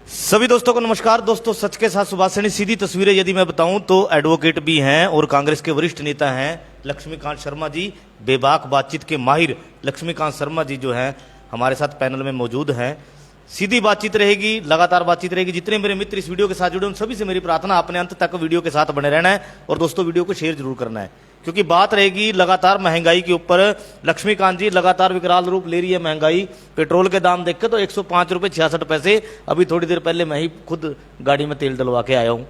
सभी दोस्तों को नमस्कार। दोस्तों, सच के साथ सुभाषिनी सीधी तस्वीरें यदि मैं बताऊं तो एडवोकेट भी हैं और कांग्रेस के वरिष्ठ नेता हैं लक्ष्मीकांत शर्मा जी। बेबाक बातचीत के माहिर लक्ष्मीकांत शर्मा जी जो हैं हमारे साथ पैनल में मौजूद हैं। सीधी बातचीत रहेगी, लगातार बातचीत रहेगी। जितने मेरे मित्र इस वीडियो के साथ जुड़े उन सभी से मेरी प्रार्थना अपने अंत तक वीडियो के साथ बने रहना है और दोस्तों वीडियो को शेयर जरूर करना है, क्योंकि बात रहेगी लगातार महंगाई के ऊपर। लक्ष्मीकांत जी, लगातार विकराल रूप ले रही है महंगाई। पेट्रोल के दाम देख के तो 105 रुपये 66 पैसे। अभी थोड़ी देर पहले मैं ही खुद गाड़ी में तेल डलवा के आया हूं।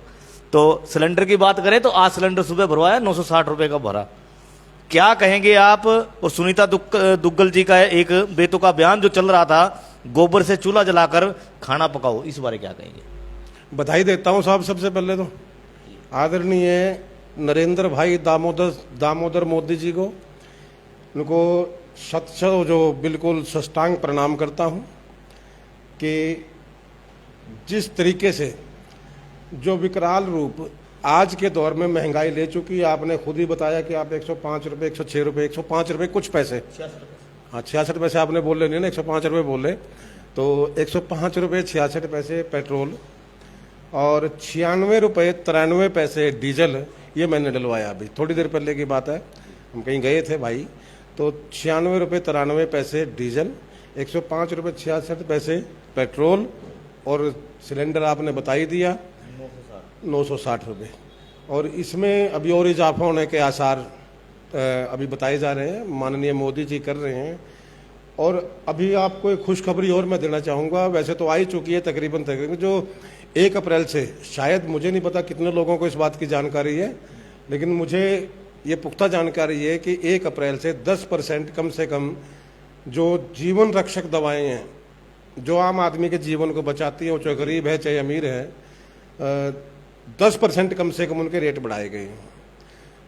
तो सिलेंडर की बात करें तो आज सिलेंडर सुबह भरवाया 960 रुपये का भरा। क्या कहेंगे आप? और सुनीता दुग्गल जी का एक बेतुका बयान जो चल रहा था, गोबर से चूल्हा जलाकर खाना पकाओ, इस बारे क्या कहेंगे? बधाई देता हूं साहब। सबसे पहले तो आदरणीय नरेंद्र भाई दामोदर मोदी जी को, उनको जो बिल्कुल साष्टांग प्रणाम करता हूं कि जिस तरीके से जो विकराल रूप आज के दौर में महंगाई ले चुकी है। आपने खुद ही बताया कि आप 105 रुपये 106 रुपये 105 रुपये कुछ पैसे, हाँ 66 पैसे आपने बोले नहीं ना, 105 रुपये बोले। तो 105 रुपये 66 पैसे पेट्रोल और 96 रुपये 93 पैसे डीजल, ये मैंने डलवाया अभी थोड़ी देर पहले की बात है। हम कहीं गए थे भाई, तो 96 रुपये 93 पैसे डीजल, 105 रुपये 66 पैसे पेट्रोल और सिलेंडर आपने बता ही दिया 960 रुपये। और इसमें अभी और इजाफा होने के आसार अभी बताए जा रहे हैं, माननीय मोदी जी कर रहे हैं। और अभी आपको एक खुशखबरी और मैं देना चाहूँगा। वैसे तो आ ही चुकी है तकरीबन जो 1 अप्रैल से, शायद मुझे नहीं पता कितने लोगों को इस बात की जानकारी है, लेकिन मुझे ये पुख्ता जानकारी है कि 1 अप्रैल से 10% कम से कम जो जीवन रक्षक दवाएं हैं, जो आम आदमी के जीवन को बचाती हैं, वो चाहे गरीब है चाहे अमीर है, 10% कम से कम उनके रेट बढ़ाए गए हैं।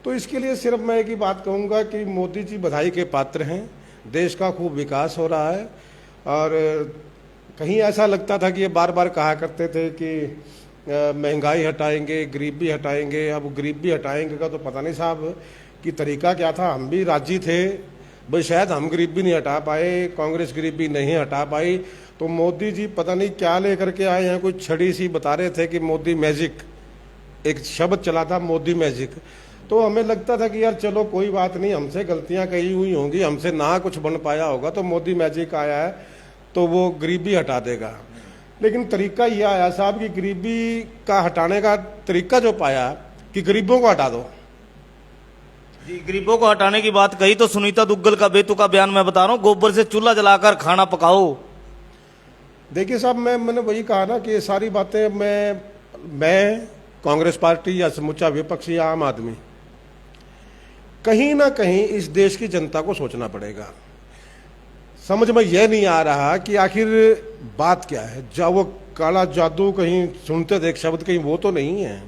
तो इसके लिए सिर्फ मैं एक ही बात कहूँगा कि मोदी जी बधाई के पात्र हैं। देश का खूब विकास हो रहा है। और कहीं ऐसा लगता था कि ये बार बार कहा करते थे कि महंगाई हटाएंगे, गरीबी हटाएंगे। अब गरीबी हटाएंगे का तो पता नहीं साहब कि तरीका क्या था। हम भी राजी थे भाई, शायद हम गरीबी नहीं हटा पाए, कांग्रेस गरीबी नहीं हटा पाई, तो मोदी जी पता नहीं क्या लेकर के आए हैं। कोई छड़ी सी बता रहे थे कि मोदी मैजिक, एक शब्द चला था मोदी मैजिक। तो हमें लगता था कि यार चलो कोई बात नहीं, हमसे गलतियां कही हुई होंगी, हमसे ना कुछ बन पाया होगा, तो मोदी मैजिक आया है तो वो गरीबी हटा देगा। लेकिन तरीका यह आया साहब कि गरीबी का हटाने का तरीका जो पाया कि गरीबों को हटा दो। जी, गरीबों को हटाने की बात कही तो सुनीता दुग्गल का बेतुका बयान मैं बता रहा हूं, गोबर से चूल्हा जलाकर खाना पकाओ। देखिए साहब, मैंने वही कहा ना कि ये सारी बातें मैं कांग्रेस पार्टी या समूचा विपक्ष या आम आदमी, कहीं ना कहीं इस देश की जनता को सोचना पड़ेगा। समझ में यह नहीं आ रहा कि आखिर बात क्या है। या वो काला जादू कहीं सुनते थे एक शब्द, कहीं वो तो नहीं है,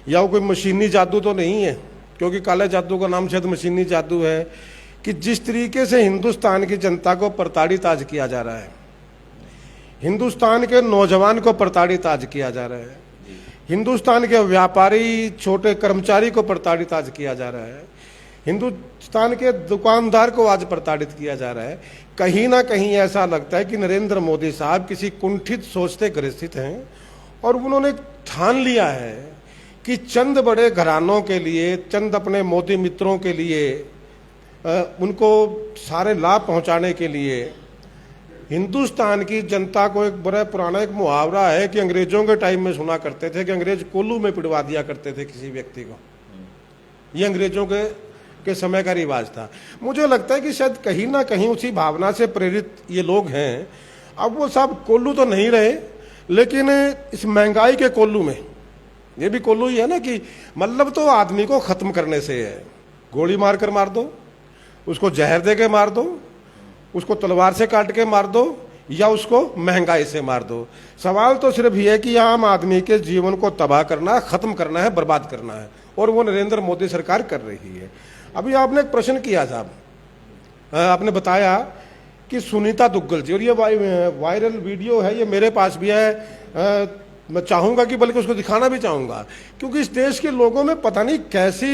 या वो कोई मशीनी जादू तो नहीं है, क्योंकि काले जादू का नाम शायद मशीनी जादू है। कि जिस तरीके से हिंदुस्तान की जनता को प्रताड़ित आज किया जा रहा है, हिंदुस्तान के नौजवान को प्रताड़ित आज किया जा रहा है, हिंदुस्तान के व्यापारी छोटे कर्मचारी को प्रताड़ित आज किया जा रहा है, हिंदुस्तान के दुकानदार को आज प्रताड़ित किया जा रहा है। कहीं ना कहीं ऐसा लगता है कि नरेंद्र मोदी साहब किसी कुंठित सोच से ग्रसित हैं और उन्होंने ठान लिया है कि चंद बड़े घरानों के लिए, चंद अपने मोदी मित्रों के लिए, उनको सारे लाभ पहुंचाने के लिए हिंदुस्तान की जनता को एक बड़ा पुराना एक मुहावरा है कि अंग्रेजों के टाइम में सुना करते थे कि अंग्रेज कोल्लू में पिटवा दिया करते थे किसी व्यक्ति को। ये अंग्रेजों के समय का रिवाज था। मुझे लगता है कि शायद कहीं ना कहीं उसी भावना से प्रेरित ये लोग हैं। अब वो सब कोल्लू तो नहीं रहे, लेकिन इस महंगाई के कोल्लू में ये भी कोल्लू ही है ना, कि मतलब तो आदमी को खत्म करने से है। गोली मार कर मार दो, उसको जहर दे के मार दो, उसको तलवार से काट के मार दो, या उसको महंगाई से मार दो। सवाल तो सिर्फ ये है कि आम आदमी के जीवन को तबाह करना, खत्म करना है, बर्बाद करना है, और वो नरेंद्र मोदी सरकार कर रही है। अभी आपने एक प्रश्न किया साहब, आपने बताया कि सुनीता दुग्गल जी, और ये वायरल वीडियो है, ये मेरे पास भी है। मैं चाहूंगा कि बल्कि उसको दिखाना भी चाहूंगा, क्योंकि इस देश के लोगों में पता नहीं कैसी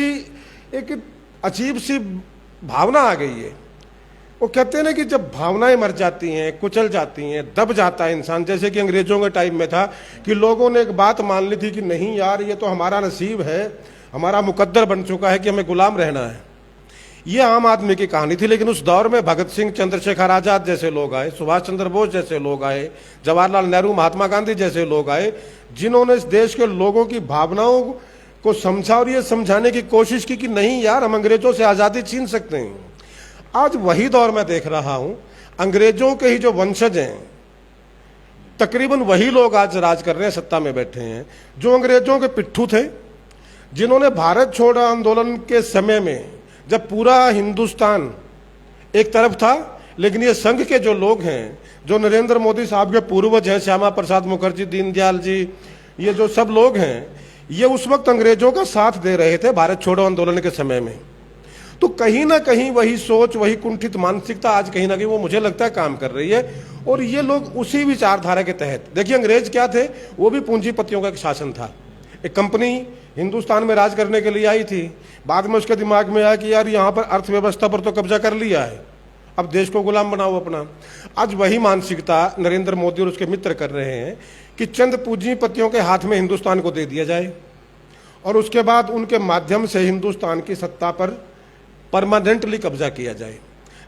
एक अजीब सी भावना आ गई है। वो कहते हैं ना कि जब भावनाएं मर जाती हैं, कुचल जाती हैं, दब जाता है इंसान, जैसे कि अंग्रेजों के टाइम में था कि लोगों ने एक बात मान ली थी कि नहीं यार ये तो हमारा नसीब है, हमारा मुकद्दर बन चुका है कि हमें गुलाम रहना है। ये आम आदमी की कहानी थी। लेकिन उस दौर में भगत सिंह, चंद्रशेखर आजाद जैसे लोग आए, सुभाष चंद्र बोस जैसे लोग आए, जवाहरलाल नेहरू, महात्मा गांधी जैसे लोग आए, जिन्होंने इस देश के लोगों की भावनाओं को समझा और ये समझाने की कोशिश की कि नहीं यार हम अंग्रेजों से आज़ादी छीन सकते हैं। आज वही दौर मैं देख रहा हूं, अंग्रेजों के ही जो वंशज हैं, तकरीबन वही लोग आज राज कर रहे हैं, सत्ता में बैठे हैं, जो अंग्रेजों के पिट्ठू थे, जिन्होंने भारत छोड़ो आंदोलन के समय में जब पूरा हिंदुस्तान एक तरफ था, लेकिन ये संघ के जो लोग हैं, जो नरेंद्र मोदी साहब के पूर्वज हैं, श्यामा प्रसाद मुखर्जी, दीनदयाल जी, ये जो सब लोग हैं, ये उस वक्त अंग्रेजों का साथ दे रहे थे भारत छोड़ो आंदोलन के समय में। तो कहीं ना कहीं वही सोच, वही कुंठित मानसिकता आज कहीं ना कहीं वो मुझे लगता है काम कर रही है। और ये लोग उसी विचारधारा के तहत, देखिए अंग्रेज क्या थे, वो भी पूंजीपतियों का एक शासन था। एक कंपनी हिंदुस्तान में राज करने के लिए आई थी, बाद में उसके दिमाग में आया कि यार यहाँ पर अर्थव्यवस्था पर तो कब्जा कर लिया है, अब देश को गुलाम बनाओ अपना। आज वही मानसिकता नरेंद्र मोदी और उसके मित्र कर रहे हैं कि चंद पूंजीपतियों के हाथ में हिंदुस्तान को दे दिया जाए और उसके बाद उनके माध्यम से हिंदुस्तान की सत्ता पर परमानेंटली कब्जा किया जाए।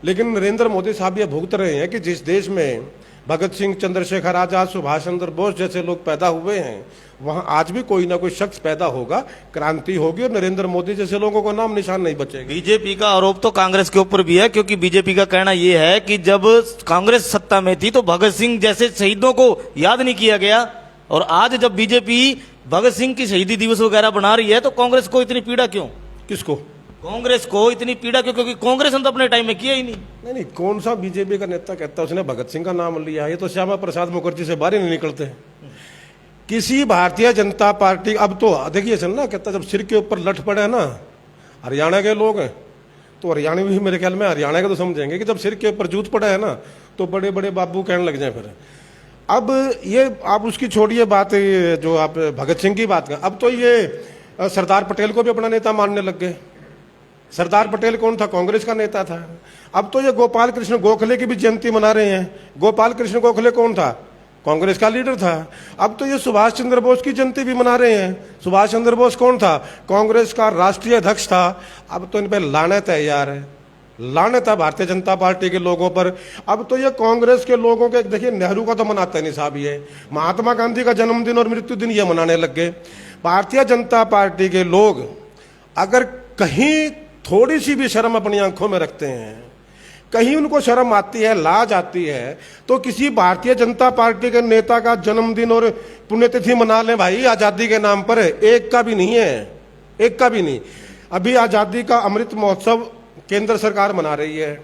लेकिन नरेंद्र मोदी साहब ये भुगत रहे हैं कि जिस देश में भगत सिंह, चंद्रशेखर आजाद, सुभाष चंद्र बोस जैसे लोग पैदा हुए हैं, वहां आज भी कोई ना कोई शख्स पैदा होगा, क्रांति होगी और नरेंद्र मोदी जैसे लोगों को नाम निशान नहीं बचेगा। बीजेपी का आरोप तो कांग्रेस के ऊपर भी है, क्योंकि बीजेपी का कहना यह है कि जब कांग्रेस सत्ता में थी तो भगत सिंह जैसे शहीदों को याद नहीं किया गया, और आज जब बीजेपी भगत सिंह की शहीदी दिवस वगैरह बना रही है तो कांग्रेस को इतनी पीड़ा क्यों? किसको? कांग्रेस को इतनी पीड़ा क्यों? क्योंकि कांग्रेस ने तो अपने टाइम में किया ही नहीं। नहीं, कौन सा बीजेपी का नेता कहता है उसने भगत सिंह का नाम लिया? ये तो श्यामा प्रसाद मुखर्जी से बाहर ही नहीं निकलते। किसी भारतीय जनता पार्टी, अब तो देखिए चल ना, कहता जब सिर के ऊपर लठ पड़े ना, हरियाणा के लोग हैं तो हरियाणवी भी मेरे ख्याल में हरियाणा के तो समझेंगे कि जब सिर के ऊपर जूत पड़ा है ना तो बड़े बड़े बाबू कहने लग जाए फिर। अब ये आप उसकी छोड़िए बात, जो आप भगत सिंह की बात कर, अब तो ये सरदार पटेल को भी अपना नेता मानने लग गए। सरदार पटेल कौन था? कांग्रेस का नेता था। अब तो ये गोपाल कृष्ण गोखले की भी जयंती मना रहे हैं। गोपाल कृष्ण गोखले कौन था? कांग्रेस का लीडर था। अब तो ये सुभाष चंद्र बोस की जयंती भी मना रहे हैं। सुभाष चंद्र बोस कौन था? कांग्रेस का राष्ट्रीय अध्यक्ष था। अब तो इन पर लानत है यार, लानत है भारतीय जनता पार्टी के लोगों पर। अब तो ये कांग्रेस के लोगों के, देखिए नेहरू का तो मनाते नहीं साहब, ये महात्मा गांधी का जन्मदिन और मृत्यु दिन ये मनाने लग गए। भारतीय जनता पार्टी के लोग अगर कहीं थोड़ी सी भी शर्म अपनी आंखों में रखते हैं, कहीं उनको शर्म आती है, लाज आती है, तो किसी भारतीय जनता पार्टी के नेता का जन्मदिन और पुण्यतिथि मना लें भाई, आजादी के नाम पर। एक का भी नहीं है, एक का भी नहीं। अभी आजादी का अमृत महोत्सव केंद्र सरकार मना रही है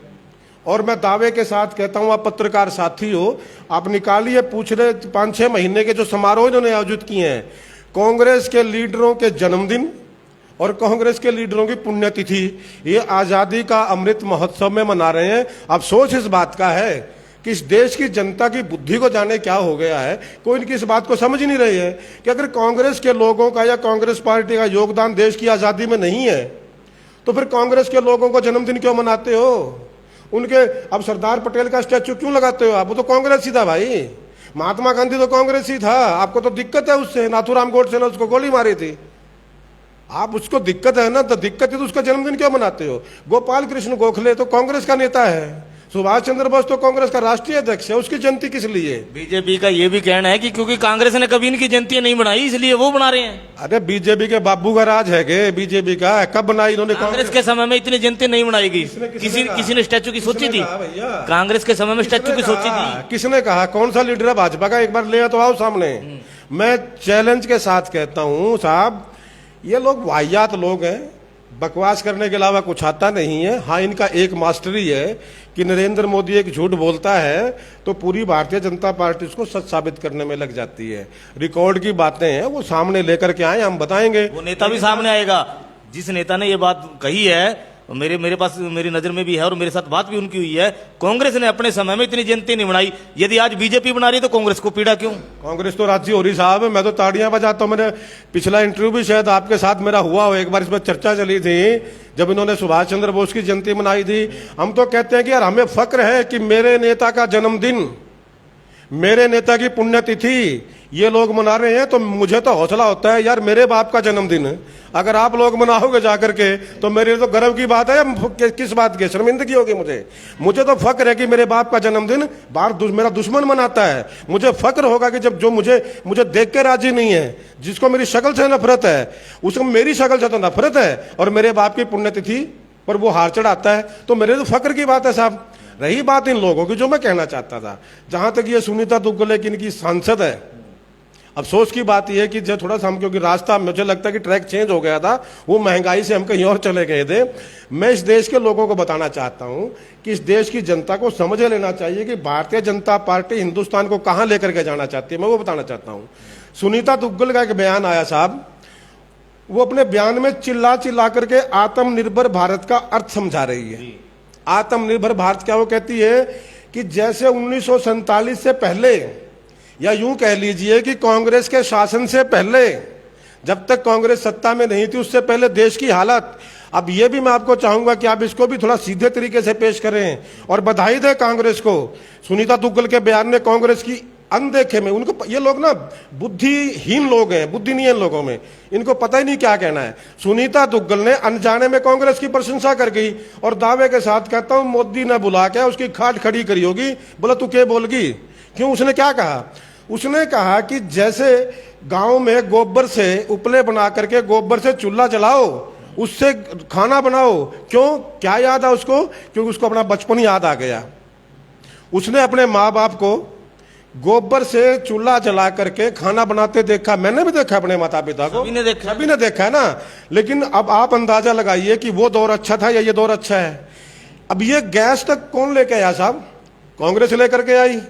और मैं दावे के साथ कहता हूं, आप पत्रकार साथी हो, आप निकालिए पिछले 5-6 महीने के जो समारोह इन्होंने आयोजित किए हैं, कांग्रेस के लीडरों के जन्मदिन और कांग्रेस के लीडरों की पुण्यतिथि, ये आजादी का अमृत महोत्सव में मना रहे हैं। अफसोस इस बात का है कि इस देश की जनता की बुद्धि को जाने क्या हो गया है, कोई इनकी इस बात को समझ ही नहीं रही है कि अगर कांग्रेस के लोगों का या कांग्रेस पार्टी का योगदान देश की आजादी में नहीं है तो फिर कांग्रेस के लोगों को जन्मदिन क्यों मनाते हो? उनके अब सरदार पटेल का स्टैचू क्यों लगाते हो आप? वो तो कांग्रेस ही था भाई, महात्मा गांधी तो कांग्रेस ही था। आपको तो दिक्कत है उससे, नाथूराम गोडसे ने उसको गोली मारी थी, आप उसको दिक्कत है ना, तो दिक्कत है तो उसका जन्मदिन क्यों मनाते हो? गोपाल कृष्ण गोखले तो कांग्रेस का नेता है, सुभाष चंद्र बोस तो कांग्रेस का राष्ट्रीय अध्यक्ष है, उसकी जयंती किस लिए? बीजेपी का ये भी कहना है कि क्योंकि कांग्रेस ने कभी इनकी जयंती नहीं बनाई इसलिए वो बना रहे हैं। अरे बीजेपी के बाबू का राज है के? बीजेपी का कब बनाई इन्होंने? कांग्रेस के समय में इतनी जयंती नहीं बनाई गई। किसी ने स्टैचू की सोची थी? कांग्रेस के समय में स्टैचू की सोची थी? किसने कहा? कौन सा लीडर है भाजपा का? एक बार ले तो आओ सामने। मैं चैलेंज के साथ कहता हूं साहब, ये लोग वाहियात लोग हैं, बकवास करने के अलावा कुछ आता नहीं है। हाँ, इनका एक मास्टरी है कि नरेंद्र मोदी एक झूठ बोलता है तो पूरी भारतीय जनता पार्टी उसको सच साबित करने में लग जाती है। रिकॉर्ड की बातें हैं, वो सामने लेकर के आए, हम बताएंगे। वो नेता भी सामने आएगा जिस नेता ने ये बात कही है, मेरे पास मेरी नजर में भी है और मेरे साथ बात भी उनकी हुई है। कांग्रेस ने अपने समय में इतनी जयंती नहीं बनाई, यदि आज बीजेपी बना रही तो कांग्रेस को पीड़ा क्यों? कांग्रेस तो राजी हो रही साहब, मैं तो ताड़ियां बजाता हूं। मैंने पिछला इंटरव्यू भी शायद आपके साथ मेरा हुआ हो, एक बार इसमें चर्चा चली थी जब इन्होंने सुभाष चंद्र बोस की जयंती मनाई थी। हम तो कहते हैं कि यार हमें फक्र है कि मेरे नेता का जन्मदिन, मेरे नेता की पुण्यतिथि ये लोग मना रहे हैं, तो मुझे तो हौसला होता है यार मेरे बाप का जन्मदिन अगर आप लोग मनाओगे जाकर के तो मेरे तो गर्व की बात है या किस बात की शर्मिंदगी होगी? मुझे तो फक्र है कि मेरे बाप का जन्मदिन बाहर मेरा दुश्मन मनाता है। मुझे फक्र होगा कि जब जो मुझे देख के राजी नहीं है, जिसको मेरी शक्ल से नफरत है, उसको मेरी शक्ल से तो नफरत है और मेरे बाप की पुण्यतिथि पर वो हार चढ़ाता है, तो मेरे तो फक्र की बात है साहब। रही बात इन लोगों की, जो मैं कहना चाहता था, जहां तक ये सुनीता दुग्गल की इनकी सांसद है, अफसोस की बात यह है कि जो थोड़ा सा हम, क्योंकि रास्ता मुझे लगता है कि ट्रैक चेंज हो गया था, वो महंगाई से हम कहीं और चले गए थे। मैं इस देश के लोगों को बताना चाहता हूं कि इस देश की जनता को समझ लेना चाहिए कि भारतीय जनता पार्टी हिंदुस्तान को कहां लेकर के जाना चाहती है। मैं वो बताना चाहता हूं। सुनीता दुग्गल का एक बयान आया साहब, वो अपने बयान में चिल्ला चिल्ला करके आत्मनिर्भर भारत का अर्थ समझा रही है। आत्मनिर्भर भारत क्या? वो कहती है कि जैसे 1947 से पहले, या यूं कह लीजिए कि कांग्रेस के शासन से पहले, जब तक कांग्रेस सत्ता में नहीं थी उससे पहले देश की हालत। अब ये भी मैं आपको चाहूंगा कि आप इसको भी थोड़ा सीधे तरीके से पेश करें और बधाई दें कांग्रेस को। सुनीता दुग्गल के बयान ने कांग्रेस की अनदेखे में, उनको, ये लोग ना बुद्धिहीन लोग हैं, बुद्धि नहीं है इन लोगों में, इनको पता ही नहीं क्या कहना है। सुनीता दुग्गल ने अनजाने में कांग्रेस की प्रशंसा कर गई और दावे के साथ कहता हूं मोदी ने बुला के उसकी खाट खड़ी करी होगी। बोला तू क्या बोलगी? क्यों? उसने क्या कहा? उसने कहा कि जैसे गांव में गोबर से उपले बना करके गोबर से चूल्हा जलाओ, उससे खाना बनाओ। क्यों? क्या याद है उसको? क्योंकि उसको अपना बचपन याद आ गया। उसने अपने माँ बाप को गोबर से चूल्हा जला करके खाना बनाते देखा। मैंने भी देखा अपने माता पिता को, सभी ने देखा है ना। लेकिन अब आप अंदाजा लगाइए कि वो दौर अच्छा था या ये दौर अच्छा है। अब ये गैस तक कौन लेके आया साहब? कांग्रेस लेकर के आई।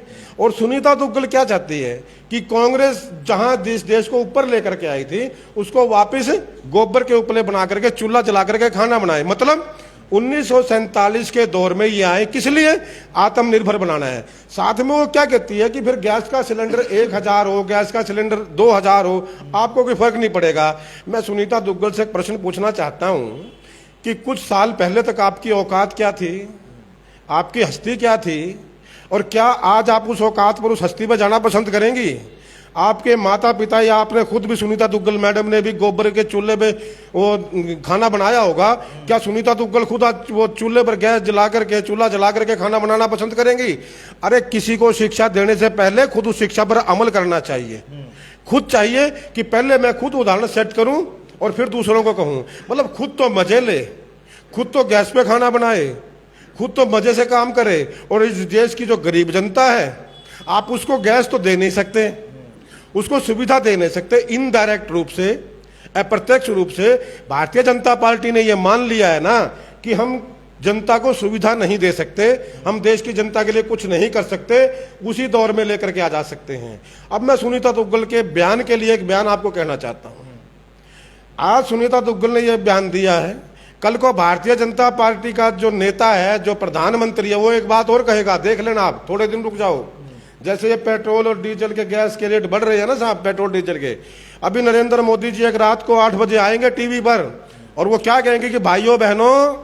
और सुनीता दुग्गल क्या चाहती है कि कांग्रेस जहां देश को ऊपर लेकर के आई थी उसको वापस गोबर के उपले बना करके चूल्हा जला करके खाना बनाए। मतलब 1947 के दौर में ये आए, किस लिए? आत्मनिर्भर बनाना है। साथ में वो क्या कहती है कि फिर गैस का सिलेंडर 1000 हो, गैस का सिलेंडर 2000 हो, आपको कोई फर्क नहीं पड़ेगा। मैं सुनीता दुग्गल से एक प्रश्न पूछना चाहता हूं कि कुछ साल पहले तक आपकी औकात क्या थी? आपकी हस्ती क्या थी? और क्या आज आप उस औकात पर, उस हस्ती पर जाना पसंद करेंगी? आपके माता पिता या आपने खुद भी, सुनीता दुग्गल मैडम ने भी गोबर के चूल्हे पे वो खाना बनाया होगा। क्या सुनीता दुग्गल खुद वो चूल्हे पर गैस जला करके, चूल्हा जला करके खाना बनाना पसंद करेंगी? अरे किसी को शिक्षा देने से पहले खुद उस शिक्षा पर अमल करना चाहिए। खुद चाहिए कि पहले मैं खुद उदाहरण सेट करूं और फिर दूसरों को कहूं। मतलब खुद तो मजे ले, खुद तो गैस पे खाना बनाए, खुद तो मजे से काम करे। और इस देश की जो गरीब जनता है, आप उसको गैस तो दे नहीं सकते, उसको सुविधा दे नहीं सकते। इनडायरेक्ट रूप से, अप्रत्यक्ष रूप से भारतीय जनता पार्टी ने यह मान लिया है ना कि हम जनता को सुविधा नहीं दे सकते, हम देश की जनता के लिए कुछ नहीं कर सकते। उसी दौर में लेकर के आ जा सकते हैं। अब मैं सुनीता दुग्गल के बयान के लिए एक बयान आपको कहना चाहता हूं। आज सुनीता दुग्गल ने यह बयान दिया है, कल को भारतीय जनता पार्टी का जो नेता है, जो प्रधानमंत्री है, वो एक बात और कहेगा, देख लेना आप, थोड़े दिन रुक जाओ। जैसे ये पेट्रोल और डीजल के, गैस के रेट बढ़ रहे हैं ना साहब, पेट्रोल डीजल के, अभी नरेंद्र मोदी जी एक रात को 8 बजे आएंगे टीवी पर और वो क्या कहेंगे कि भाइयों बहनों,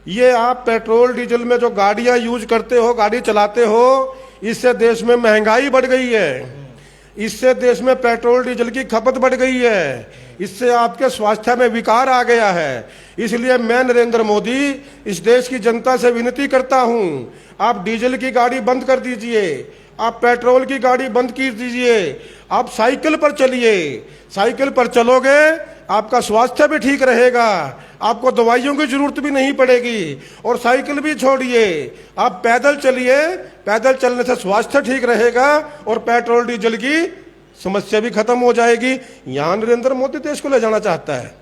ये आप पेट्रोल डीजल में जो गाड़ियां यूज करते हो, गाड़ी चलाते हो, इससे देश में महंगाई बढ़ गई है, इससे देश में पेट्रोल डीजल की खपत बढ़ गई है, इससे आपके स्वास्थ्य में विकार आ गया है। इसलिए मैं नरेंद्र मोदी इस देश की जनता से विनती करता हूं, आप डीजल की गाड़ी बंद कर दीजिए, आप पेट्रोल की गाड़ी बंद कर दीजिए, आप साइकिल पर चलिए। साइकिल पर चलोगे आपका स्वास्थ्य भी ठीक रहेगा, आपको दवाइयों की जरूरत भी नहीं पड़ेगी। और साइकिल भी छोड़िए, आप पैदल चलिए, पैदल चलने से स्वास्थ्य ठीक रहेगा और पेट्रोल डीजल की समस्या भी खत्म हो जाएगी। यहां नरेंद्र मोदी देश को ले जाना चाहता है,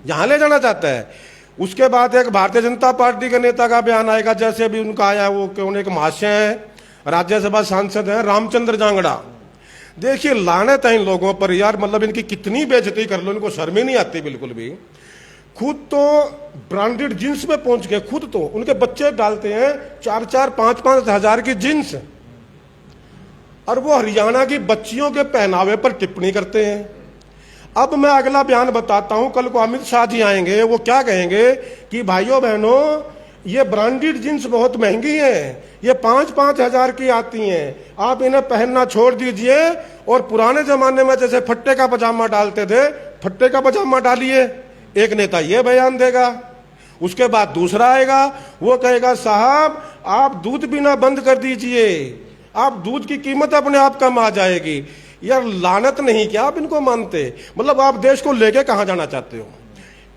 यहां ले जाना चाहता है। उसके बाद एक भारतीय जनता पार्टी के नेता का बयान आएगा, जैसे अभी उनका आया, वो कौन, एक महाशय है, राज्यसभा सांसद है, रामचंद्र जांगड़ा। देखिए लानत है इन लोगों पर यार, मतलब इनकी कितनी बेइज्जती कर लो, इनको शर्म ही नहीं आती बिल्कुल भी। खुद तो ब्रांडेड जींस में पहुंच गए, खुद तो उनके बच्चे डालते हैं 4-4, 5-5 हजार की जींस, और वो हरियाणा की बच्चियों के पहनावे पर टिप्पणी करते हैं। अब मैं अगला बयान बताता हूं, कल को अमित शाह जी आएंगे, वो क्या कहेंगे कि भाइयों बहनों, ये ब्रांडेड जींस बहुत महंगी है, ये 5-5 हजार की आती हैं, आप इन्हें पहनना छोड़ दीजिए और पुराने जमाने में जैसे फट्टे का पजामा डालते थे, फट्टे का पजामा डालिए। एक नेता ये बयान देगा, उसके बाद दूसरा आएगा, वो कहेगा साहब आप दूध पीना बंद कर दीजिए, आप दूध की कीमत अपने आप कम आ जाएगी। यार लानत नहीं क्या आप इनको मानते? मतलब आप देश को लेके कहां जाना चाहते हो?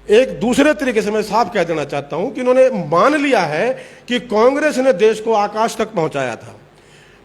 एक दूसरे तरीके से मैं साफ कह देना चाहता हूं कि इन्होंने मान लिया है कि कांग्रेस ने देश को आकाश तक पहुंचाया था।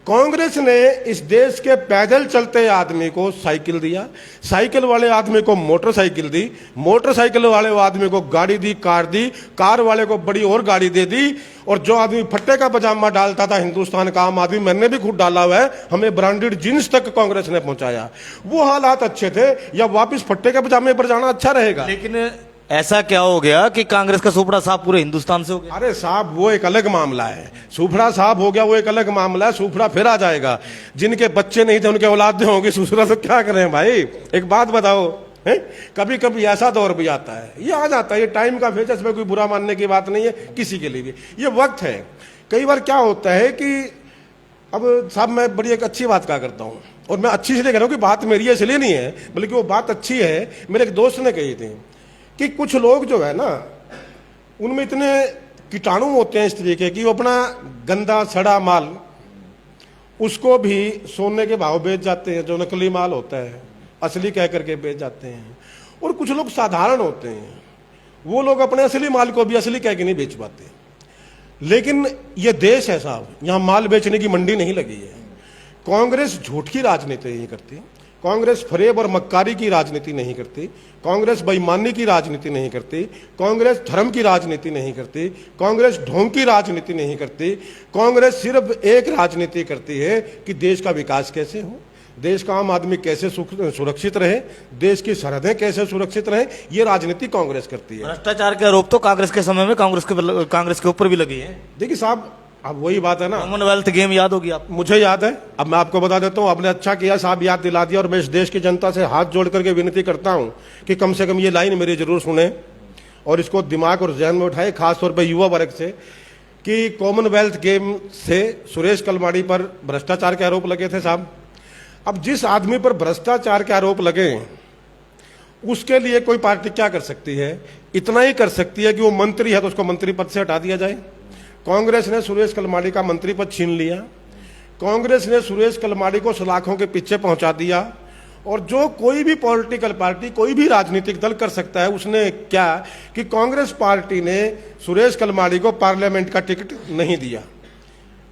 कांग्रेस ने इस देश के पैदल चलते आदमी को साइकिल दिया, साइकिल वाले आदमी को मोटरसाइकिल दी, मोटरसाइकिल वाले आदमी को गाड़ी दी, कार वाले को बड़ी और गाड़ी दे दी, और जो आदमी फट्टे का पजामा डालता था, हिंदुस्तान का आम आदमी, मैंने भी खुद डाला हुआ है, हमें ब्रांडेड जींस तक कांग्रेस ने पहुंचाया। वो हालात अच्छे थे, या वापिस फट्टे के पजामे पर जाना अच्छा रहेगा? लेकिन ऐसा क्या हो गया कि कांग्रेस का सुपड़ा साफ पूरे हिंदुस्तान से हो गया? अरे साहब वो एक अलग मामला है, सुफड़ा साहब हो गया वो एक अलग मामला है, सुफड़ा फिर आ जाएगा। जिनके बच्चे नहीं थे उनके औलादें होंगी, सुसरा तो क्या करें भाई? एक बात बताओ, है कभी कभी ऐसा दौर भी आता है, ये आ जाता है, ये टाइम का फेज, इसमें कोई बुरा मानने की बात नहीं है किसी के लिए भी, ये वक्त है। कई बार क्या होता है कि अब साहब मैं बड़ी एक अच्छी बात क्या करता हूँ, और मैं अच्छी इसलिए कह रहा हूँ कि बात मेरी इसलिए नहीं है, बल्कि वो बात अच्छी है, मेरे एक दोस्त ने कही थी कि कुछ लोग जो है ना, उनमें इतने कीटाणु होते हैं इस तरीके की, वो अपना गंदा सड़ा माल उसको भी सोने के भाव बेच जाते हैं, जो नकली माल होता है असली कह करके बेच जाते हैं। और कुछ लोग साधारण होते हैं, वो लोग अपने असली माल को भी असली कह के नहीं बेच पाते। लेकिन ये देश है साहब, यहाँ माल बेचने की मंडी नहीं लगी है। कांग्रेस झूठ की राजनीति नहीं करती, कांग्रेस फरेब और मक्कारी की राजनीति नहीं करती, कांग्रेस बेईमानी की राजनीति नहीं करती, कांग्रेस धर्म की राजनीति नहीं करती, कांग्रेस ढोंग की राजनीति नहीं करती। कांग्रेस सिर्फ एक राजनीति करती है कि देश का विकास कैसे हो, देश का आम आदमी कैसे सुरक्षित रहे, देश की सरहदें कैसे सुरक्षित रहे, ये राजनीति कांग्रेस करती है। भ्रष्टाचार के आरोप तो कांग्रेस के समय में कांग्रेस के ऊपर भी लगे हैं। देखिए साहब, अब वही बात है ना, कॉमनवेल्थ गेम याद होगी आप? मुझे याद है, अब मैं आपको बता देता हूं, आपने अच्छा किया साहब याद दिला दिया, और मैं इस देश की जनता से हाथ जोड़ करके विनती करता हूं कि कम से कम ये लाइन मेरी जरूर सुने और इसको दिमाग और जहन में उठाए, खासतौर पर युवा वर्ग से, कि कॉमनवेल्थ गेम से सुरेश कलमाड़ी पर भ्रष्टाचार के आरोप लगे थे साहब। अब जिस आदमी पर भ्रष्टाचार के आरोप लगे, उसके लिए कोई पार्टी क्या कर सकती है? इतना ही कर सकती है कि वो मंत्री है तो उसको मंत्री पद से हटा दिया जाए। कांग्रेस ने सुरेश कलमाड़ी का मंत्री पद छीन लिया, कांग्रेस ने सुरेश कलमाड़ी को सलाखों के पीछे पहुंचा दिया, और जो कोई भी पॉलिटिकल पार्टी, कोई भी राजनीतिक दल कर सकता है, उसने क्या कि कांग्रेस पार्टी ने सुरेश कलमाड़ी को पार्लियामेंट का टिकट नहीं दिया।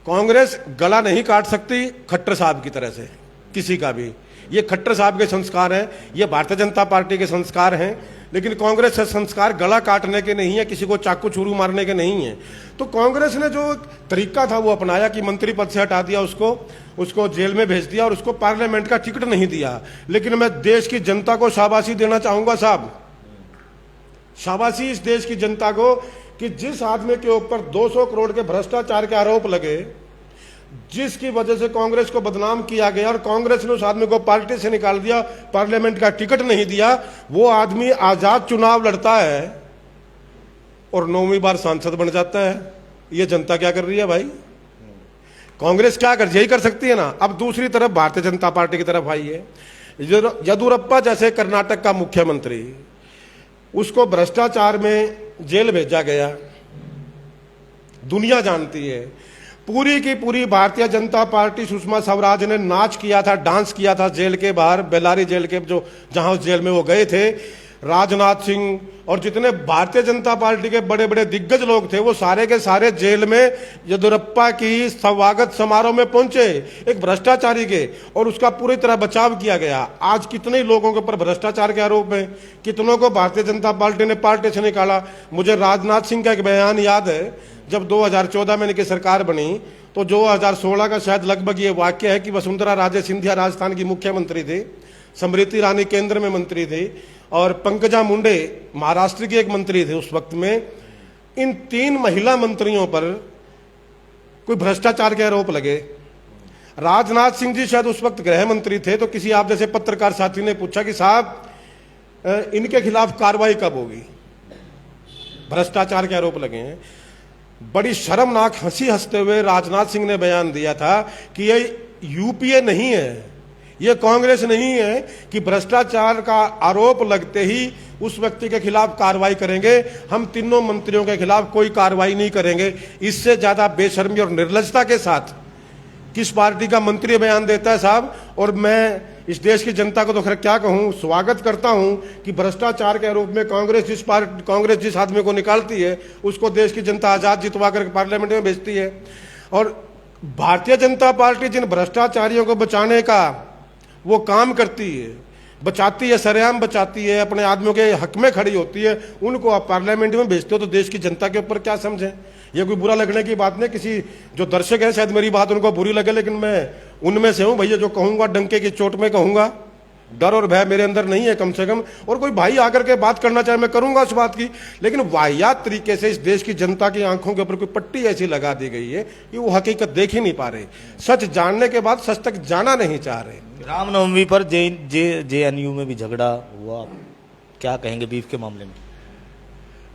कांग्रेस गला नहीं काट सकती खट्टर साहब की तरह से किसी का भी, ये खट्टर साहब के संस्कार हैं, ये भारतीय जनता पार्टी के संस्कार हैं, लेकिन कांग्रेस का संस्कार गला काटने के नहीं है, किसी को चाकू छुरी मारने के नहीं है। तो कांग्रेस ने जो तरीका था वो अपनाया कि मंत्री पद से हटा दिया, उसको जेल में भेज दिया और उसको पार्लियामेंट का टिकट नहीं दिया। लेकिन मैं देश की जनता को शाबाशी देना चाहूंगा साहब, शाबाशी इस देश की जनता को कि जिस आदमी के ऊपर 200 करोड़ के भ्रष्टाचार के आरोप लगे, जिसकी वजह से कांग्रेस को बदनाम किया गया और कांग्रेस ने उस आदमी को पार्टी से निकाल दिया, पार्लियामेंट का टिकट नहीं दिया, वो आदमी आजाद चुनाव लड़ता है और 9वीं बार सांसद बन जाता है। ये जनता क्या कर रही है भाई? कांग्रेस क्या कर, यही कर सकती है ना। अब दूसरी तरफ भारतीय जनता पार्टी की तरफ आई है, येदियुरप्पा जैसे कर्नाटक का मुख्यमंत्री, उसको भ्रष्टाचार में जेल भेजा गया, दुनिया जानती है। पूरी की पूरी भारतीय जनता पार्टी, सुषमा स्वराज ने नाच किया था, डांस किया था जेल के बाहर, बेल्लारी जेल के, जो जहां उस जेल में वो गए थे। राजनाथ सिंह और जितने भारतीय जनता पार्टी के बड़े बड़े दिग्गज लोग थे, वो सारे के सारे जेल में येदियुरप्पा की स्वागत समारोह में पहुंचे, एक भ्रष्टाचारी के, और उसका पूरी तरह बचाव किया गया। आज कितने लोगों के ऊपर भ्रष्टाचार के आरोप हैं, कितनों को भारतीय जनता पार्टी ने पार्टी से निकाला। मुझे राजनाथ सिंह का एक बयान याद है, जब 2014 में इनकी सरकार बनी तो 2016 का शायद लगभग ये वाक्य है कि वसुंधरा राजे सिंधिया राजस्थान की मुख्यमंत्री थी, स्मृति ईरानी केंद्र में मंत्री थी, और पंकजा मुंडे महाराष्ट्र के एक मंत्री थे उस वक्त में, इन 3 महिला मंत्रियों पर कोई भ्रष्टाचार के आरोप लगे। राजनाथ सिंह जी शायद उस वक्त गृह मंत्री थे, तो किसी आप जैसे पत्रकार साथी ने पूछा कि साहब इनके खिलाफ कार्रवाई कब होगी, भ्रष्टाचार के आरोप लगे हैं। बड़ी शर्मनाक हंसी हंसते हुए राजनाथ सिंह ने बयान दिया था कि ये यूपीए नहीं है, ये कांग्रेस नहीं है कि भ्रष्टाचार का आरोप लगते ही उस व्यक्ति के खिलाफ कार्रवाई करेंगे। हम तीनों मंत्रियों के खिलाफ कोई कार्रवाई नहीं करेंगे। इससे ज्यादा बेशर्मी और निर्लजता के साथ किस पार्टी का मंत्री बयान देता है साहब। और मैं इस देश की जनता को तो खैर क्या कहूं, स्वागत करता हूं कि भ्रष्टाचार के आरोप में कांग्रेस जिस आदमी को निकालती है उसको देश की जनता आजाद जितवा कर पार्लियामेंट में भेजती है। और भारतीय जनता पार्टी जिन भ्रष्टाचारियों को बचाने का वो काम करती है, बचाती है, सरेआम बचाती है, अपने आदमियों के हक में खड़ी होती है, उनको आप पार्लियामेंट में भेजते हो तो देश की जनता के ऊपर क्या समझें। ये कोई बुरा लगने की बात नहीं। किसी जो दर्शक है शायद मेरी बात उनको बुरी लगे, लेकिन मैं उनमें से हूं भैया, जो कहूंगा डंके की चोट में कहूंगा, डर और भय मेरे अंदर नहीं है कम से कम। और कोई भाई आकर के बात करना चाहे मैं करूंगा उस बात की, लेकिन वाहियात तरीके से इस देश की जनता की आंखों के ऊपर कोई पट्टी ऐसी लगा दी गई है कि वो हकीकत देख ही नहीं पा रहे, सच जानने के बाद सच तक जाना नहीं चाह रहे। रामनवमी पर JNU में भी झगड़ा हुआ, क्या कहेंगे बीफ के मामले में?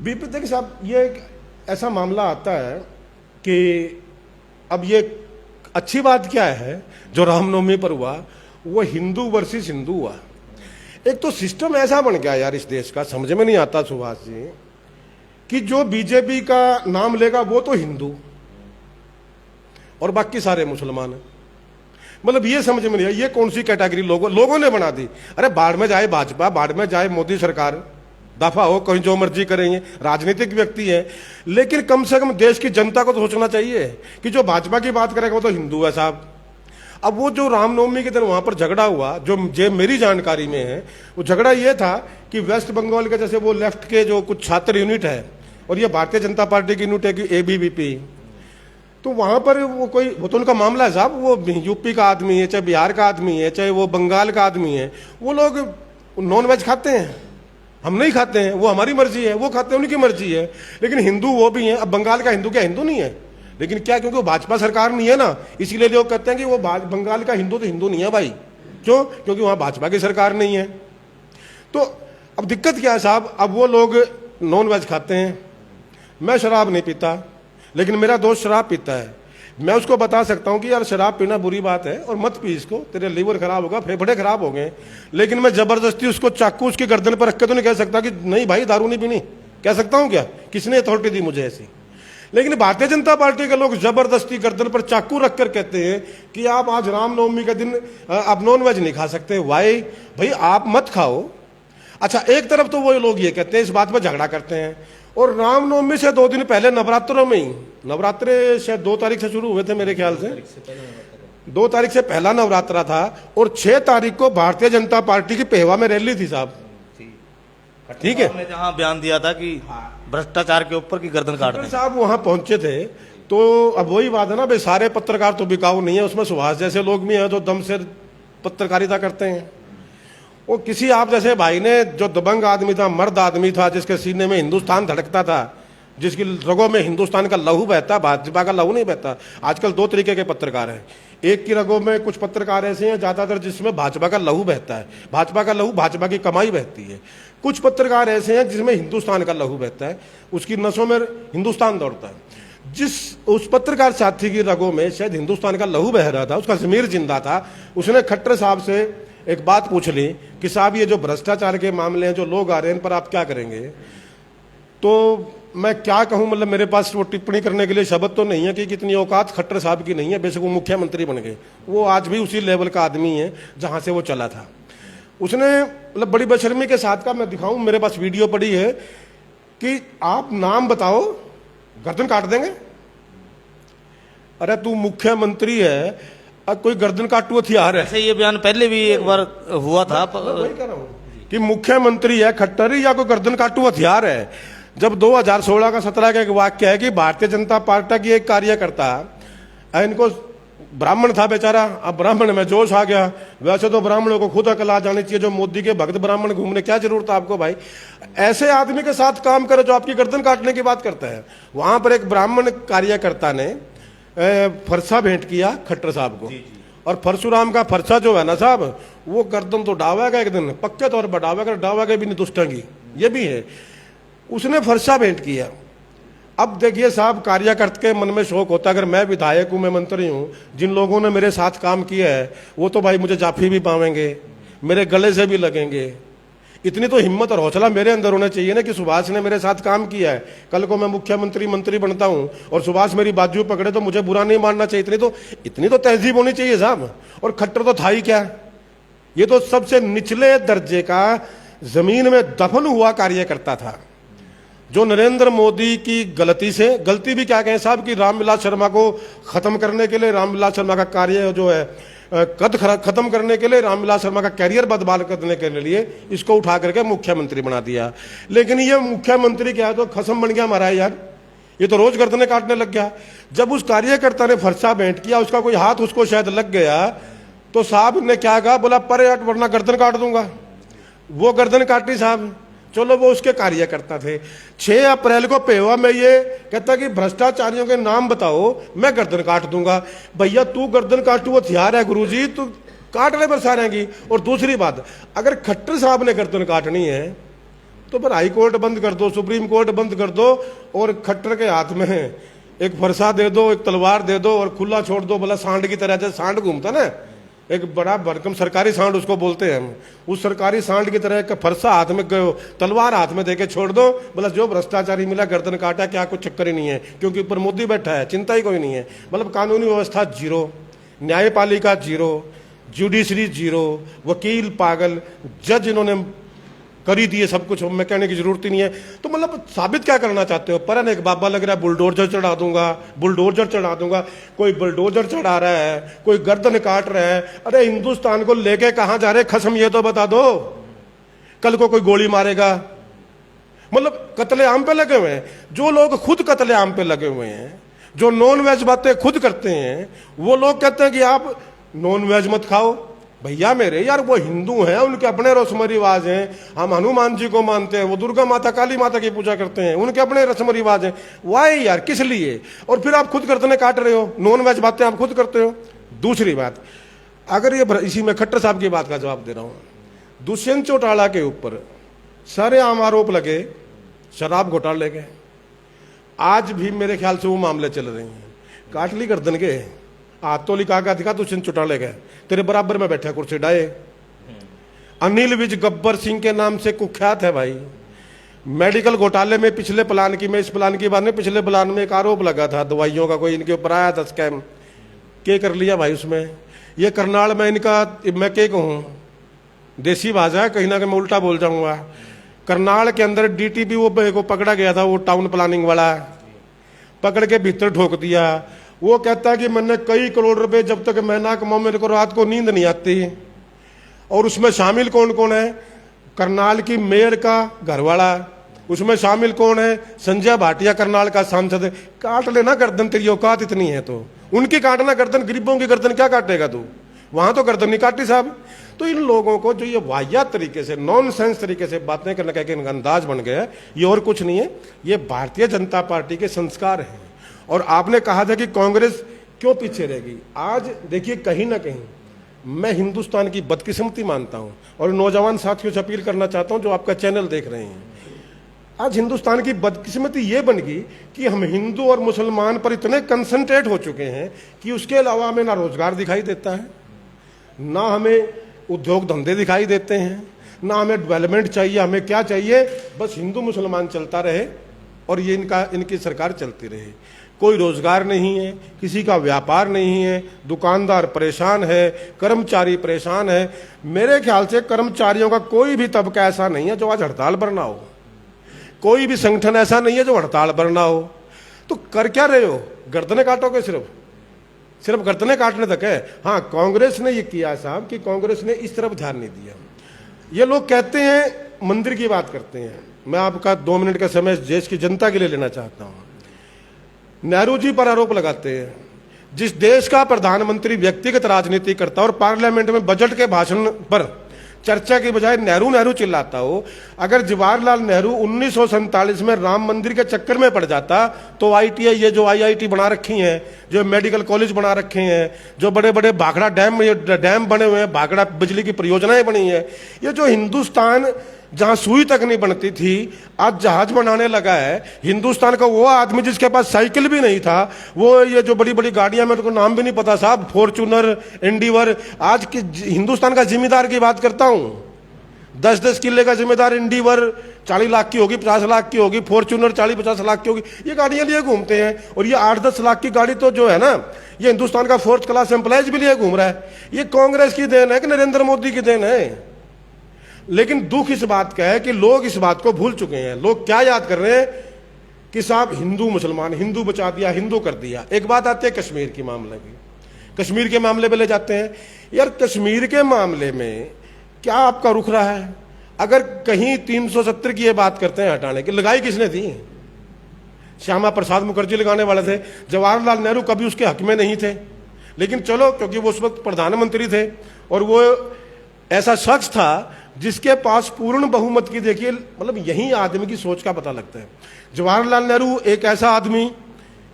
बीफ देखिए साहब, ये एक ऐसा मामला आता है कि अब ये अच्छी बात क्या है जो रामनवमी पर हुआ, वो हिंदू वर्सेस हिंदू हुआ। एक तो सिस्टम ऐसा बन गया यार इस देश का, समझ में नहीं आता सुभाष जी, कि जो बीजेपी का नाम लेगा वो तो हिंदू और बाकी सारे मुसलमान हैं। मतलब ये समझ में नहीं आया ये कौन सी कैटेगरी लोगों ने बना दी। अरे बाढ़ में जाए भाजपा, बाढ़ में जाए मोदी सरकार, दफा हो, कहीं जो मर्जी करेंगे, राजनीतिक व्यक्ति है, लेकिन कम से कम देश की जनता को तो सोचना चाहिए कि जो भाजपा की बात करेगा वो तो हिंदू है साहब। अब वो जो रामनवमी के दिन वहां पर झगड़ा हुआ, जो मेरी जानकारी में है, वो झगड़ा ये था कि वेस्ट बंगाल के जैसे वो लेफ्ट के जो कुछ छात्र यूनिट है और ये भारतीय जनता पार्टी की यूनिट है कि ABVP, तो वहां पर वो तो उनका मामला है साहब, वो यूपी का आदमी है, चाहे बिहार का आदमी है, चाहे वो बंगाल का आदमी है, वो लोग नॉन वेज खाते हैं, हम नहीं खाते हैं, वो हमारी मर्जी है, वो खाते हैं उनकी मर्जी है, लेकिन हिंदू वो भी हैं। अब बंगाल का हिंदू क्या हिंदू नहीं है? लेकिन क्या, क्योंकि वो भाजपा सरकार नहीं है ना, इसीलिए लोग कहते हैं कि वो बंगाल का हिंदू तो हिंदू नहीं है भाई। क्यों? क्योंकि वहां भाजपा की सरकार नहीं है। तो अब दिक्कत क्या है साहब, अब वो लोग नॉन वेज खाते हैं, मैं शराब नहीं पीता, लेकिन मेरा दोस्त शराब पीता है, मैं उसको बता सकता हूं कि यार शराब पीना बुरी बात है और मत पी इसको, तेरे लीवर खराब होगा, फेफड़े खराब हो गए। लेकिन मैं जबरदस्ती उसको चाकू उसकी गर्दन पर रख के तो नहीं कह सकता कि नहीं भाई दारू नहीं पीनी। कह सकता हूं क्या? किसने अथॉरिटी दी मुझे ऐसी? लेकिन भारतीय जनता पार्टी के लोग जबरदस्ती गर्दन पर चाकू रखकर कहते हैं कि आप आज रामनवमी के दिन आप नॉन वेज नहीं खा सकते। वाई भाई, आप मत खाओ। अच्छा, एक तरफ तो वो लोग ये कहते हैं, इस बात पर झगड़ा करते हैं, और रामनवमी से 2 दिन पहले नवरात्रों में ही, नवरात्रे शायद 2 तारीख से शुरू हुए थे मेरे ख्याल से, 2 तारीख से पहला नवरात्रा था और 6 तारीख को भारतीय जनता पार्टी की पेहवा में रैली थी साहब। ठीक है, जहां बयान दिया था कि भ्रष्टाचार के ऊपर की गर्दन काट दें। साहब वहां पहुंचे थे। तो अब वही बात है ना भाई, सारे पत्रकार तो बिकाऊ नहीं है, उसमें सुभाष जैसे लोग भी हैं जो दम से पत्रकारिता करते हैं। वो किसी आप जैसे भाई ने, जो दबंग आदमी था, मर्द आदमी था, जिसके सीने में हिंदुस्तान धड़कता था, जिसकी रगों में हिंदुस्तान का लहू बहता, भाजपा का लहू नहीं बहता। आजकल 2 तरीके के पत्रकार हैं, एक की रगों में कुछ पत्रकार ऐसे हैं ज्यादातर जिसमें भाजपा का लहू बहता है, भाजपा का लहू, भाजपा की कमाई बहती है। कुछ पत्रकार ऐसे हैं जिसमें हिंदुस्तान का लहू बहता है, उसकी नसों में हिंदुस्तान दौड़ता है। उस पत्रकार साथी की रगों में शायद हिंदुस्तान का लहू बह रहा था, उसका ज़मीर जिंदा था। उसने खट्टर साहब से एक बात पूछ ली कि साहब ये जो भ्रष्टाचार के मामले हैं, जो लोग आ रहे हैं, इन पर आप क्या करेंगे? तो मैं क्या कहूं, मतलब मेरे पास वो टिप्पणी करने के लिए शब्द तो नहीं है कि कितनी औकात खट्टर साहब की नहीं है। बेशक वो मुख्यमंत्री बन गए, वो आज भी उसी लेवल का आदमी है जहां से वो चला था। उसने मतलब बड़ी बेशर्मी के साथ का, मैं दिखाऊं, मेरे पास वीडियो पड़ी है, कि आप नाम बताओ, गर्दन काट देंगे। अरे तू मुख्यमंत्री है, कोई गर्दन काटू हथियार है? ऐसे ये बयान पहले भी एक बार हुआ था। वही कह रहा हूं कि मुख्यमंत्री है खट्टर या कोई गर्दन काटू हथियार है। जब 2016 का 17 का एक वाक्य है कि भारतीय जनता पार्टी की एक कार्यकर्ता, इनको ब्राह्मण था बेचारा, अब ब्राह्मण में जोश आ गया। वैसे तो ब्राह्मणों को खुद अकल आ जानी चाहिए, जो मोदी के भक्त ब्राह्मण घूमने क्या जरूरत है आपको भाई। ऐसे आदमी के साथ काम करो जो आपकी गर्दन काटने की बात करता है। वहां पर एक ब्राह्मण कार्यकर्ता ने फरसा भेंट किया खट्टर साहब को, और परशुराम का फरसा जो है ना साहब, वो गर्दन तो डावेगा एक दिन, पक्के तौर पर डावेगा, डावेगा भी नहीं दुष्टंगी, ये भी है। उसने फरसा भेंट किया। अब देखिए साहब, कार्यकर्ता के मन में शौक होता है, अगर मैं विधायक हूं, मैं मंत्री हूं, जिन लोगों ने मेरे साथ काम किया है वो तो भाई मुझे जाफी भी पावेंगे, मेरे गले से भी लगेंगे। इतनी तो हिम्मत और हौसला मेरे अंदर होना चाहिए ना कि सुभाष ने मेरे साथ काम किया है, कल को मैं मुख्यमंत्री मंत्री बनता हूं और सुभाष मेरी बाजू पकड़े तो मुझे बुरा नहीं मानना चाहिए। इतनी तो तहजीब होनी चाहिए साहब। और खट्टर तो था ही क्या, ये तो सबसे निचले दर्जे का जमीन में दफन हुआ कार्यकर्ता था, जो नरेंद्र मोदी की गलती से, गलती भी क्या कहें साहब, कि रामविलास शर्मा को खत्म करने के लिए, रामविलास शर्मा का कार्य जो है कद खत्म करने के लिए, रामविलास शर्मा का कैरियर बदबाल करने के लिए इसको उठा करके मुख्यमंत्री बना दिया। लेकिन ये मुख्यमंत्री क्या है, तो खसम बन गया हमारा यार, ये तो रोज गर्दनें काटने लग गया। जब उस कार्यकर्ता ने फरसा भेंट किया, उसका कोई हाथ उसको शायद लग गया, तो साहब ने क्या कहा, बोला परे हट वरना गर्दन काट दूंगा। वो गर्दन काटी साहब। चलो, वो उसके कार्यकर्ता थे। 6 अप्रैल को पेवा में ये कहता कि भ्रष्टाचारियों के नाम बताओ, मैं गर्दन काट दूंगा। भैया तू गर्दन काटू वो हथियार है गुरुजी, तू काटने पर सारेंगी। और दूसरी बात, अगर खट्टर साहब ने गर्दन काटनी है तो फिर हाई कोर्ट बंद कर दो, सुप्रीम कोर्ट बंद कर दो, और खट्टर के हाथ में एक फरसा दे दो, एक तलवार दे दो और खुला छोड़ दो। बोला सांड की तरह, जैसे सांड घूमता ना, एक बड़ा भरकम सरकारी सांड उसको बोलते हैं हम, उस सरकारी सांड की तरह एक फरसा हाथ में, तलवार हाथ में देके छोड़ दो। बोला जो भ्रष्टाचारी मिला गर्दन काटा, क्या कुछ चक्कर ही नहीं है, क्योंकि ऊपर मोदी बैठा है, चिंता ही कोई नहीं है। मतलब कानूनी व्यवस्था जीरो, न्यायपालिका जीरो, जुडिशरी जीरो, वकील पागल, जज इन्होंने कर ही दिए सब कुछ, मैं कहने की जरूरत ही नहीं है। तो मतलब साबित क्या करना चाहते हो? पर एक बाबा लग रहा है बुलडोजर चढ़ा दूंगा, बुलडोजर चढ़ा दूंगा। कोई बुलडोजर चढ़ा रहा है, कोई गर्दन काट रहा है। अरे हिंदुस्तान को लेके कहां जा रहे खसम, ये तो बता दो। कल को कोई गोली मारेगा, मतलब कत्लेआम पे लगे हुए हैं। जो लोग खुद कत्लेआम पे लगे हुए हैं, जो नॉन वेज बातें खुद करते हैं, वो लोग कहते हैं कि आप नॉन वेज मत खाओ। भैया मेरे यार, वो हिंदू हैं, उनके अपने रस्म रिवाज हैं। हम हनुमान जी को मानते हैं, वो दुर्गा माता काली माता की पूजा करते हैं, उनके अपने रस्म रिवाज हैं। वाई यार, किस लिए? और फिर आप खुद गर्दनें काट रहे हो, नॉन वेज बातें आप खुद करते हो। दूसरी बात, अगर ये इसी में खट्टर साहब की बात का जवाब दे रहा हूं, दुष्यंत चौटाला के ऊपर सारे आम आरोप लगे शराब घोटाले के, आज भी मेरे ख्याल से वो मामले चल रहे हैं। काट ली गर्दन के, हाथ तो लिखा का दिखा दुष्यंत चौटाले गए, तेरे बराबर में बैठा कुर्सी डाए। अनिल विज गब्बर सिंह के नाम से कुख्यात है भाई। मेडिकल घोटाले में पिछले प्लान की, मैं इस प्लान की बात नहीं, पिछले प्लान में एक आरोप लगा था दवाइयों का, कोई इनके ऊपर आया था स्कैम, के कर लिया भाई उसमें। ये करनाल में इनका, मैं के कहूँ, देसी भाषा है, कहीं ना कहीं मैं उल्टा बोल जाऊंगा। करनाल के अंदर डीटीपी वो पकड़ा गया था, वो टाउन प्लानिंग वाला, पकड़ के भीतर ठोक दिया। वो कहता है कि मैंने कई करोड़ रुपए जब तक मैं ना कमाऊं, मेरे को रात को नींद नहीं आती। और उसमें शामिल कौन कौन है? करनाल की मेयर का घरवाला, उसमें शामिल कौन है? संजय भाटिया, करनाल का सांसद। काट लेना गर्दन, तेरी औकात इतनी है तो। उनकी काटना गर्दन, गरीबों की गर्दन क्या काटेगा तू? वहां तो गर्दन नहीं काटी साहब। तो इन लोगों को जो ये वाहियात तरीके से, नॉनसेंस तरीके से बातें करने का एक अंदाज बन गया, ये और कुछ नहीं है, ये भारतीय जनता पार्टी के संस्कार हैं। और आपने कहा था कि कांग्रेस क्यों पीछे रहेगी। आज देखिए, कहीं ना कहीं मैं हिंदुस्तान की बदकिस्मती मानता हूं, और नौजवान साथियों से अपील करना चाहता हूं जो आपका चैनल देख रहे हैं। आज हिंदुस्तान की बदकिस्मती ये बन गई कि हम हिंदू और मुसलमान पर इतने कंसंट्रेट हो चुके हैं कि उसके अलावा हमें ना रोजगार दिखाई देता है, ना हमें उद्योग धंधे दिखाई देते हैं, ना हमें डेवलपमेंट चाहिए। हमें क्या चाहिए? बस हिंदू मुसलमान चलता रहे और ये इनकी सरकार चलती रहे। कोई रोजगार नहीं है, किसी का व्यापार नहीं है, दुकानदार परेशान है, कर्मचारी परेशान है। मेरे ख्याल से कर्मचारियों का कोई भी तबका ऐसा नहीं है जो आज हड़ताल पर ना हो, कोई भी संगठन ऐसा नहीं है जो हड़ताल पर ना हो। तो कर क्या रहे हो? गर्दनें काटोगे, सिर्फ गर्दनें काटने तक है। हाँ, कांग्रेस ने ये किया साहब कि कांग्रेस ने इस तरफ ध्यान नहीं दिया। ये लोग कहते हैं, मंदिर की बात करते हैं। मैं आपका 2 मिनट का समय देश की जनता के लिए लेना चाहता हूं। नेहरू जी पर आरोप लगाते हैं। जिस देश का प्रधानमंत्री व्यक्तिगत राजनीति करता और पार्लियामेंट में बजट के भाषण पर चर्चा की बजाय नेहरू नेहरू चिल्लाता हो, अगर जवाहरलाल नेहरू 1947 में राम मंदिर के चक्कर में पड़ जाता तो आईटीआई, ये जो आईआईटी बना रखी हैं, जो मेडिकल कॉलेज बना रखे हैं, जो बड़े बड़े भाखड़ा डैम बने हुए हैं, भाखड़ा बिजली की परियोजनाएं बनी हैं, ये जो हिंदुस्तान जहां सुई तक नहीं बनती थी आज जहाज बनाने लगा है। हिंदुस्तान का वो आदमी जिसके पास साइकिल भी नहीं था, वो ये जो बड़ी बड़ी गाड़ियां, मेरे को नाम भी नहीं पता साहब, फॉर्च्यूनर, एंडीवर, आज की हिंदुस्तान का जिम्मेदार की बात करता हूं। 10-10 किले का जिम्मेदार एंडीवर 40 लाख की होगी, 50 लाख की होगी, फॉर्च्यूनर 40-50 लाख की होगी, ये गाड़ियां लिए घूमते हैं। और ये 8-10 लाख की गाड़ी तो जो है ना, ये हिंदुस्तान का 4th क्लास एम्प्लॉयज भी लिए घूम रहा है। ये कांग्रेस की देन है कि नरेंद्र मोदी की देन है? लेकिन दुख इस बात का है कि लोग इस बात को भूल चुके हैं। लोग क्या याद कर रहे हैं कि साहब हिंदू मुसलमान, हिंदू बचा दिया, हिंदू कर दिया। एक बात आती है कश्मीर के मामले की, कश्मीर के मामले पे ले जाते हैं। यार कश्मीर के मामले में क्या आपका रुख रहा है? अगर कहीं 370 की ये बात करते हैं हटाने की, लगाई किसने थी? श्यामा प्रसाद मुखर्जी लगाने वाले थे। जवाहरलाल नेहरू कभी उसके हक में नहीं थे, लेकिन चलो क्योंकि वो उस वक्त प्रधानमंत्री थे और वो ऐसा शख्स था जिसके पास पूर्ण बहुमत की, देखिए मतलब यही आदमी की सोच का पता लगता है। जवाहरलाल नेहरू एक ऐसा आदमी,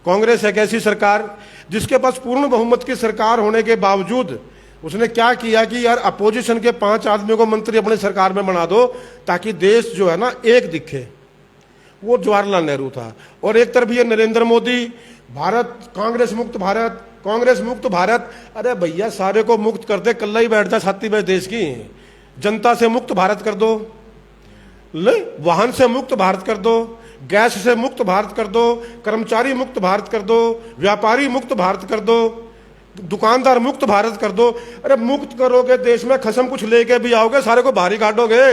कांग्रेस एक ऐसी सरकार जिसके पास पूर्ण बहुमत की सरकार होने के बावजूद उसने क्या किया कि यार अपोजिशन के 5 आदमियों को मंत्री अपनी सरकार में बना दो ताकि देश जो है ना एक दिखे। वो जवाहरलाल नेहरू था। और एक तरफ ये नरेंद्र मोदी, भारत कांग्रेस मुक्त भारत, कांग्रेस मुक्त भारत। अरे भैया सारे को मुक्त कर दे, कल्ला ही बैठ जा छाती में देश की। जनता से मुक्त भारत कर दो, ले वाहन से मुक्त भारत कर दो, गैस से मुक्त भारत कर दो, कर्मचारी मुक्त भारत कर दो, व्यापारी मुक्त भारत कर दो, दुकानदार मुक्त भारत कर दो। अरे मुक्त करोगे देश में खसम कुछ लेके भी आओगे, सारे को भारी काटोगे।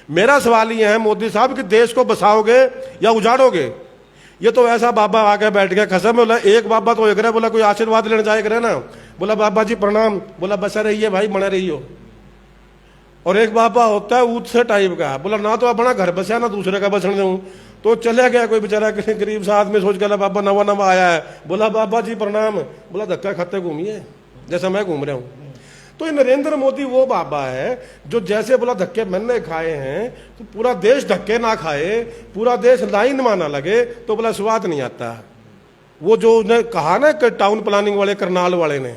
मेरा सवाल ये है मोदी साहब कि देश को बसाओगे या उजाड़ोगे? ये तो ऐसा बाबा आके बैठ गया खसम, बोला एक बाबा तो एक रहे, बोला कोई आशीर्वाद लेने जाए करे ना, बोला बाबा जी प्रणाम, बोला बसा रहिए भाई, बने रही हो। और एक बाबा होता है ऊत से टाइप का, बोला ना तो अपना घर बसा ना दूसरे का बसने दूं, तो चले गया कोई बेचारा गरीब सा आदमी सोच के बाबा नवा नवा आया है, बोला बाबा जी प्रणाम, बोला धक्का खाते घूमिए जैसा मैं घूम रहा हूं। तो ये नरेंद्र मोदी वो बाबा है जो जैसे बोला धक्के मैंने खाए हैं तो पूरा देश धक्के ना खाए, पूरा देश लाइन माना लगे तो बोला स्वाद नहीं आता। वो जो उन्हें कहा ना कि टाउन प्लानिंग वाले करनाल वाले ने,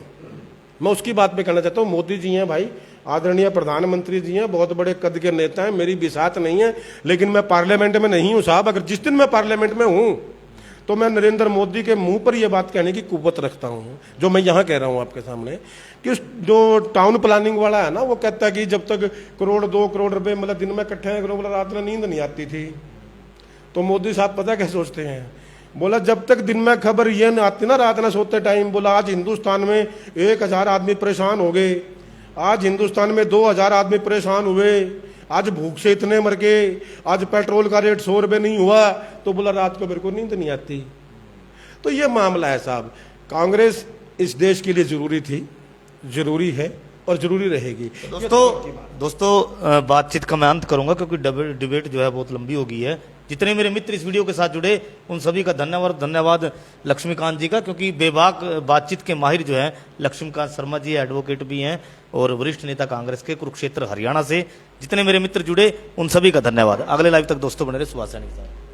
मैं उसकी बात पे कहना चाहता हूँ। मोदी जी हैं भाई, आदरणीय प्रधानमंत्री जी हैं, बहुत बड़े कद के नेता हैं, मेरी बिसात नहीं है, लेकिन मैं पार्लियामेंट में नहीं हूं साहब। अगर जिस दिन मैं पार्लियामेंट में हूं तो मैं नरेंद्र मोदी के मुंह पर यह बात कहने की कुव्वत रखता हूं, जो मैं यहां कह रहा हूं आपके सामने कि जो टाउन प्लानिंग वाला है ना, वो कहता है कि जब तक 1-2 करोड़ रुपए मतलब दिन में इकट्ठे हैं, बोला रात में नींद नहीं आती थी। तो मोदी साहब पता क्या सोचते हैं, बोला जब तक दिन में खबर ये नहीं आती ना रात में सोते टाइम, बोला आज हिंदुस्तान में 1000 आदमी परेशान हो गए, आज हिंदुस्तान में 2000 आदमी परेशान हुए, आज भूख से इतने मर गए, आज पेट्रोल का रेट 100 रुपये नहीं हुआ, तो बोला रात को मेरे को नींद नहीं आती। तो ये मामला है साहब। कांग्रेस इस देश के लिए जरूरी थी, जरूरी है और जरूरी रहेगी। दोस्तों बातचीत का मैं अंत करूंगा क्योंकि डिबेट जो है बहुत लंबी हो गई है। जितने मेरे मित्र इस वीडियो के साथ जुड़े उन सभी का धन्यवाद लक्ष्मीकांत जी का, क्योंकि बेबाक बातचीत के माहिर जो है लक्ष्मीकांत शर्मा जी एडवोकेट भी हैं और वरिष्ठ नेता कांग्रेस के कुरुक्षेत्र हरियाणा से। जितने मेरे मित्र जुड़े उन सभी का धन्यवाद। अगले लाइव तक दोस्तों बने रहे सुभाष सैनी के साथ।